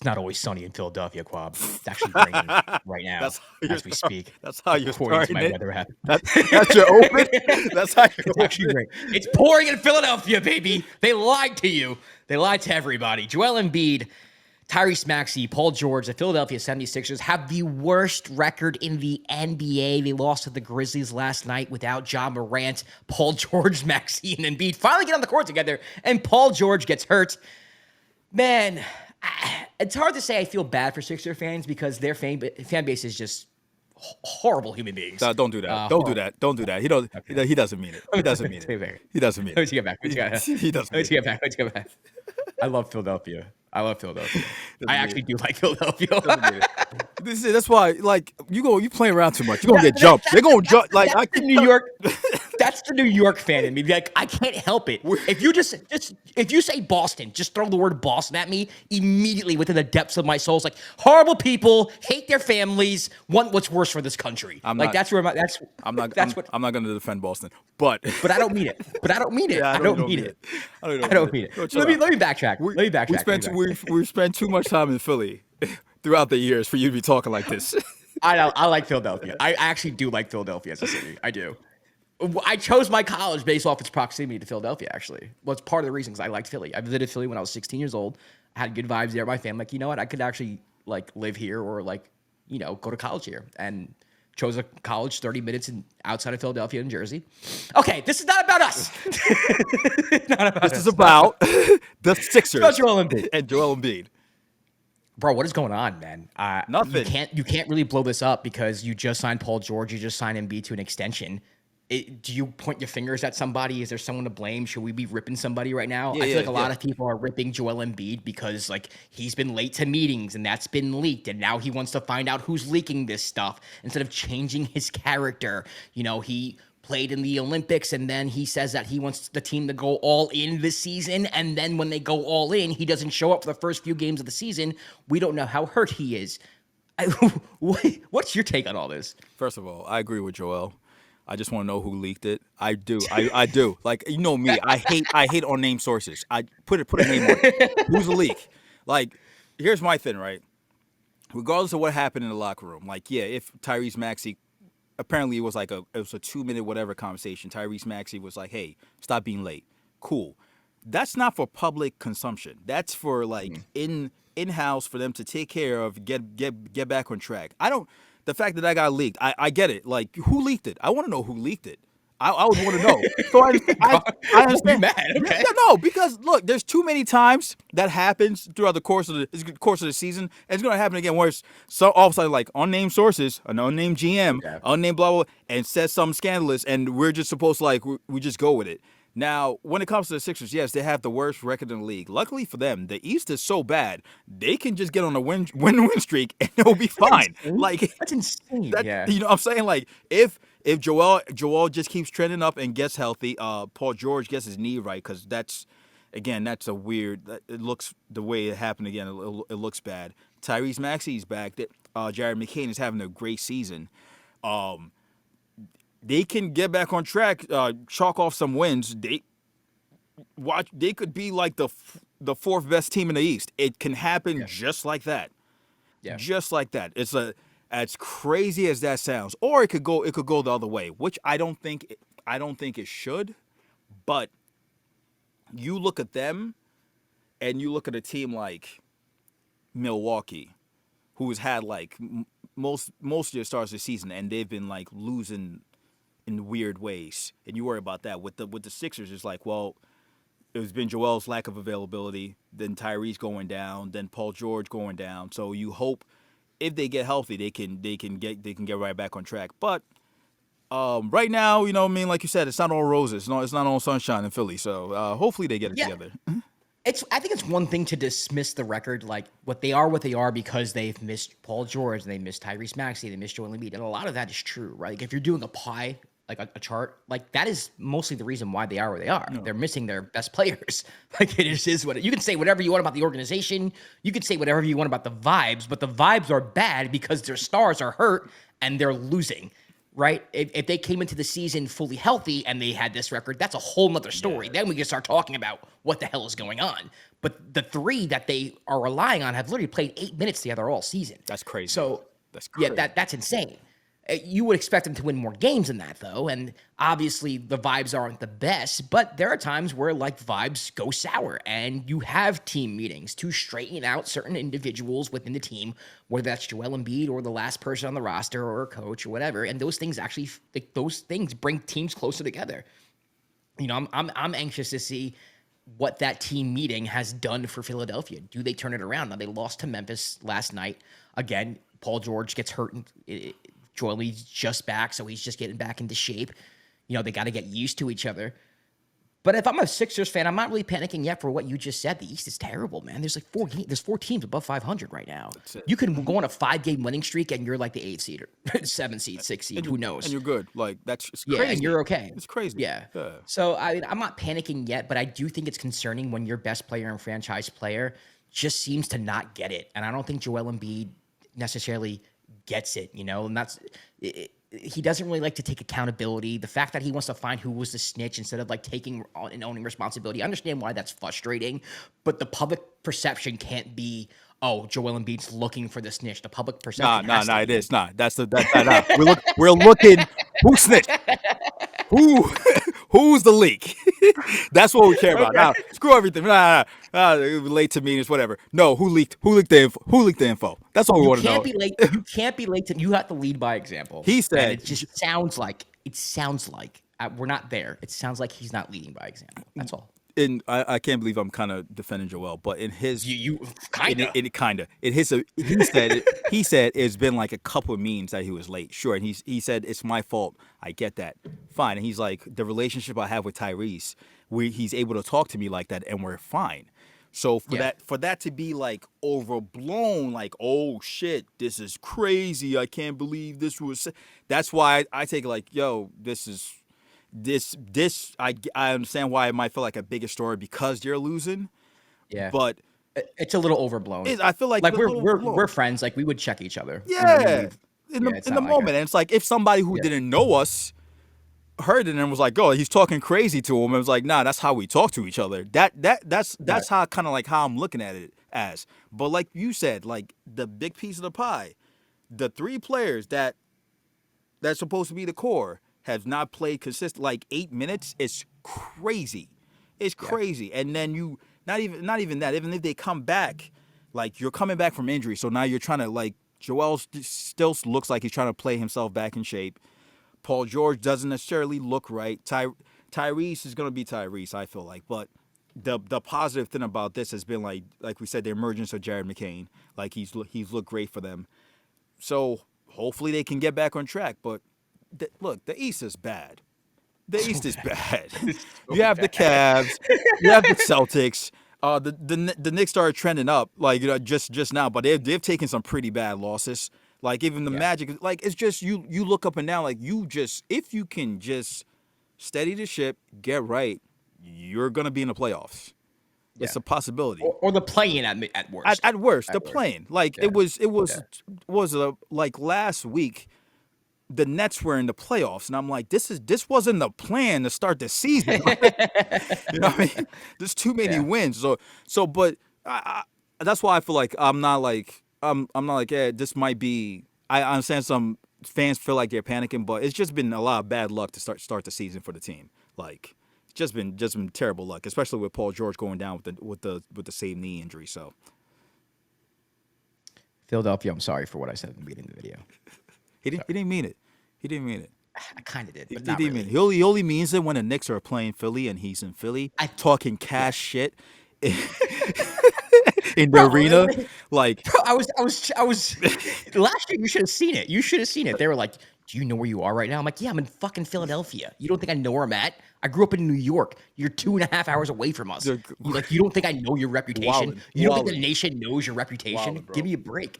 not always sunny in Philadelphia, Kwab. It's actually raining right now as we speak. That's how you're According to starting my it. weather app. That's your open. That's how you It's actually open. great. It's pouring in Philadelphia, baby. They lied to you. They lied to everybody. Joel Embiid, Tyrese Maxey, Paul George, the Philadelphia 76ers have the worst record in the NBA. They lost to the Grizzlies last night without Ja Morant. Paul George, Maxey, and Embiid finally get on the court together, and Paul George gets hurt. Man, it's hard to say I feel bad for Sixer fans because their fan base is just horrible human beings. No, don't do that. Don't do that. Don't do that. He don't. Okay. He doesn't mean it. He doesn't mean it. He doesn't mean it. Let's get back. He doesn't. Let's get back. Let's get back. I love Philadelphia. I actually do like Philadelphia. That's why, like, you playing around too much. You're gonna get jumped. They're gonna jump. Like, that's the New York. That's the New York fan in me. Like, I can't help it. If you just if you say Boston, just throw the word Boston at me immediately within the depths of my soul. It's like horrible people, hate their families, want what's worse for this country. I'm like not- that's where my I'm not. That's I'm, what. I'm not gonna defend Boston, but But I don't mean it. Yeah, I don't mean it. I Don't mean it. Go chill Let me out. backtrack. Let me backtrack. We spent too much time in Philly throughout the years for you to be talking like this. I like Philadelphia. I actually do like Philadelphia as a city. I do. I chose my college based off its proximity to Philadelphia, actually. Well, it's part of the reasons I liked Philly. I visited Philly when I was 16 years old. I had good vibes there. My family, like, you know what? I could actually, like, live here or, like, you know, go to college here. And chose a college 30 minutes outside of Philadelphia, New Jersey. Okay, this is not about us. This is about the Sixers About Joel Embiid. and Joel Embiid. Bro, what is going on, man? Nothing. You can't really blow this up because you just signed Paul George. You just signed Embiid to an extension. Do you point your fingers at somebody? Is there someone to blame? Should we be ripping somebody right now? I feel like a lot of people are ripping Joel Embiid because, like, he's been late to meetings and that's been leaked, and now he wants to find out who's leaking this stuff instead of changing his character. You know, he played in the Olympics, and then he says that he wants the team to go all in this season, and then when they go all in, he doesn't show up for the first few games of the season. We don't know how hurt he is. What's your take on all this? First of all, I agree with Joel. I just want to know who leaked it. I do. I do. Like, you know me. I hate unnamed sources. I put a name on it. Who's the leak? Like, here's my thing, right? Regardless of what happened in the locker room, like, yeah, if Tyrese Maxey, apparently it was a 2-minute whatever conversation. Tyrese Maxey was like, "Hey, stop being late." Cool. That's not for public consumption. That's for like in-house for them to take care of, get back on track. The fact that got leaked, I get it. Like, who leaked it? I want to know who leaked it. I would want to know. So I understand. Mad, okay. Yeah, no, because look, there's too many times that happens throughout the course of the season, and it's going to happen again. Where so all of a sudden, like, unnamed sources, an unnamed GM, unnamed blah blah, and says something scandalous, and we're just supposed to, like, we just go with it. Now, when it comes to the Sixers, yes, they have the worst record in the league. Luckily for them, the East is so bad, they can just get on a win streak and it'll be fine. That's insane. Yeah. You know what I'm saying? Like, if Joel just keeps trending up and gets healthy, Paul George gets his knee right, because that's a weird. It looks, the way it happened again, it looks bad. Tyrese Maxey's back. Jared McCain is having a great season. They can get back on track, chalk off some wins. They could be like the fourth best team in the East. It can happen just like that. Yeah. Just like that. It's as crazy as that sounds. Or it could go the other way, which I don't think it should. But you look at them and you look at a team like Milwaukee, who's had like most of their stars this season, and they've been like losing in weird ways, and you worry about that. With the Sixers, it's like, well, it's been Joel's lack of availability, then Tyrese going down, then Paul George going down. So you hope if they get healthy, they can get right back on track. But right now, you know what I mean, like you said, it's not all roses. No, it's not all sunshine in Philly. So hopefully they get it together. I think it's one thing to dismiss the record, like what they are because they've missed Paul George and they missed Tyrese Maxey, they missed Joel Embiid, and a lot of that is true, right? Like, if you're doing a pie, like a chart, like, that is mostly the reason why they are where they are. No. They're missing their best players. Like, it just is what you can say whatever you want about the organization, you could say whatever you want about the vibes, but the vibes are bad because their stars are hurt and they're losing. right? If they came into the season fully healthy and they had this record, that's a whole nother story. Then we can start talking about what the hell is going on. But the three that they are relying on have literally played 8 minutes together all season. That's crazy. So that's crazy. That's insane. You would expect them to win more games than that, though. And obviously, the vibes aren't the best, but there are times where, like, vibes go sour, and you have team meetings to straighten out certain individuals within the team, whether that's Joel Embiid or the last person on the roster or a coach or whatever. And those things actually, like, those things bring teams closer together. You know, I'm anxious to see what that team meeting has done for Philadelphia. Do they turn it around? Now, they lost to Memphis last night. Again, Paul George gets hurt. Joel Embiid's just back, so he's just getting back into shape. You know, they got to get used to each other. But if I'm a Sixers fan, I'm not really panicking yet for what you just said. The East is terrible, man. There's like there's 4 teams above 500 right now. You can go on a 5-game winning streak, and you're like the 8th seed or 7th seed, 6th seed. Who knows? And you're good. Like, it's crazy. Yeah, and you're okay. It's crazy. Yeah. So, I'm not panicking yet, but I do think it's concerning when your best player and franchise player just seems to not get it. And I don't think Joel Embiid necessarily gets it, you know, and he doesn't really like to take accountability. The fact that he wants to find who was the snitch instead of like taking on and owning responsibility, I understand why that's frustrating, but the public perception can't be, oh, Joel Embiid's looking for the snitch. The public perception. Nah, it is not. We're looking. Who snitched? Who's the leak? That's what we care about. Now, screw everything. Late to meetings, whatever. No, who leaked the info? Who leaked the info? That's what we want to know. You can't be late. You have to lead by example. He said, and it just sounds like we're not there. It sounds like he's not leading by example. That's all. And I can't believe I'm kind of defending Joel, but in his you kind of in his he said it's been like a couple of meetings that he was late. Sure, and he said it's my fault. I get that, fine. And he's like, the relationship I have with Tyrese, he's able to talk to me like that, and we're fine. So for that to be like overblown, like, oh shit, this is crazy. I can't believe this was. That's why I take it like, yo, I understand why it might feel like a bigger story because you're losing. Yeah, but it's a little overblown. I feel like we're friends. Like, we would check each other. Yeah, in the moment, and it's like if somebody who didn't know us heard it and was like, "Oh, he's talking crazy to him," and it was like, "Nah, that's how we talk to each other." That's how kind of like how I'm looking at it as. But like you said, like the big piece of the pie, the 3 players that's supposed to be the core have not played consistent. Like 8 minutes is crazy. It's crazy. And then you not even that. Even if they come back, like you're coming back from injury, so now you're trying to like Joel still looks like he's trying to play himself back in shape. Paul George doesn't necessarily look right. Tyrese is gonna be Tyrese, I feel like. But the positive thing about this has been like we said, the emergence of Jared McCain. Like he's looked great for them. So hopefully they can get back on track. But look, the East is bad. The East is bad. You have the Cavs, you have the Celtics. The Knicks started trending up, like just now, but they've taken some pretty bad losses. Like even the Magic, like it's just you look up and down, like if you can just steady the ship, get right, you're gonna be in the playoffs. Yeah. It's a possibility, or the play-in at worst. At worst, the play-in. Like it was like last week. The Nets were in the playoffs, and I'm like, this wasn't the plan to start the season. You know what I mean? There's too many wins. But that's why I feel like I'm not like, this might be. I understand some fans feel like they're panicking, but it's just been a lot of bad luck to start the season for the team. Like, it's just been terrible luck, especially with Paul George going down with the same knee injury. So, Philadelphia, I'm sorry for what I said at the beginning of the video. He didn't mean it. He didn't mean it. I kind of did, but he not didn't really. mean it. He only means it when the Knicks are playing Philly and he's in Philly, talking cash shit in the arena. Really? Like, bro, I was last year. You should have seen it. You should have seen it. They were like, "Do you know where you are right now?" I'm like, "Yeah, I'm in fucking Philadelphia. You don't think I know where I'm at? I grew up in New York. You're 2.5 hours away from us. You don't think I know your reputation? You don't think the nation knows your reputation? Give me a break."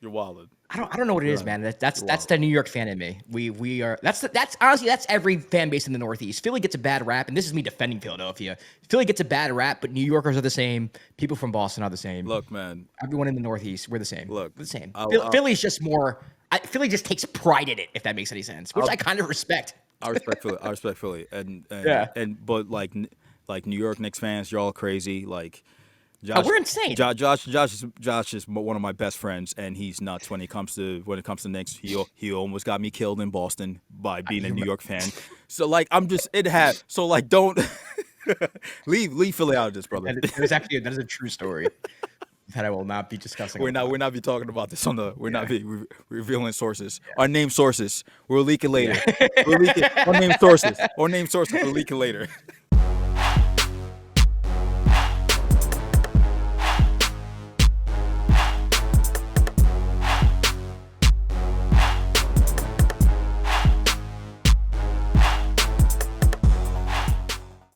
You're wildin'. I don't know what it is, man. That's the New York fan in me. We are that's honestly that's every fan base in the Northeast. Philly gets a bad rap, and this is me defending Philadelphia. Philly gets a bad rap, but New Yorkers are the same. People from Boston are the same. Look, man. Everyone in the Northeast, we're the same. Look, we're the same. Philly's just more Philly just takes pride in it, if that makes any sense, which I kind of respect. I respect Philly, but like New York Knicks fans, y'all crazy. Like, we're insane. Josh is one of my best friends, and he's nuts when it comes to Knicks. He almost got me killed in Boston by being a New York fan. So like, don't leave Philly out of this, brother. That is a true story that I will not be discussing. We're not be talking about this not be revealing sources. Yeah. Our name sources. We'll leak it later. Our name sources. We'll leak it later.